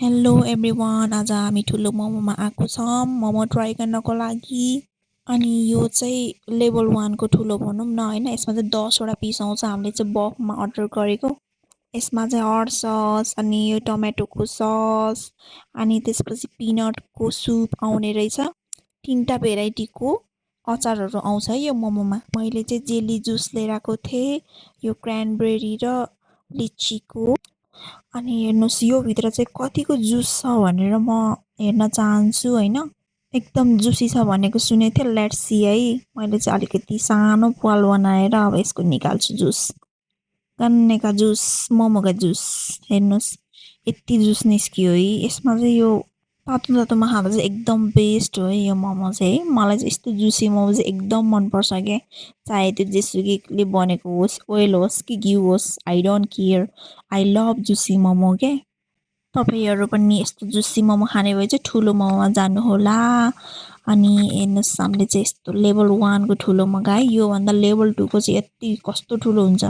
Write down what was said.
Hello everyone, आज हामी ठुलो मोमोमा आएको छौँ मोमो ट्राई गर्नको लागि। अनि यो चाहिँ लेभल 1 को ठुलो भनौँ न होइन। यसमा चाहिँ 10वटा पिस आउँछ। हामीले चाहिँ बफमा अर्डर गरेको। यसमा चाहिँ हट सस अनि यो टमेटोको सस अनि त्यसपछि पिनटको सुप आउने रहेछ। 3टा भेराइटीको अचारहरू आउँछ है यो मोमोमा। मैले चाहिँ जेली जुस लिएर आएको थिएँ, यो क्रानबेरी र लिचीको। अनि हेर्नुहोस् यो भित्र चाहिँ कतिको जुस छ भनेर म हेर्न चाहन्छु होइन। एकदम जुसी छ भनेको सुनेको थिएँ। लेट्स सी है। मैले चाहिँ अलिकति सानो पाल बनाएर अब यसको निकाल्छु जुस। गन्नेका जुस, मोमोका जुस। हेर्नुहोस् यति जुस निस्कियो है। यसमा चाहिँ यो तातो तातोमा खाँदा चाहिँ एकदम बेस्ट हो है यो मोमो चाहिँ है। मलाई चाहिँ यस्तो जुसी मोमो चाहिँ एकदम मनपर्छ क्या। चाहे त्यो जेसुकैले बनेको होस्, ओइल होस् कि घिउ होस्, I don't care, I love Jussi momo के। तपाईँहरू पनि यस्तो जुसी मोमो खाने भए चाहिँ ठुलो मोमोमा जानुहोला। अनि हेर्नुहोस् हामीले चाहिँ यस्तो लेभल 1 को ठुलो मगाएँ। योभन्दा लेभल 2 को चाहिँ यति कस्तो ठुलो हुन्छ।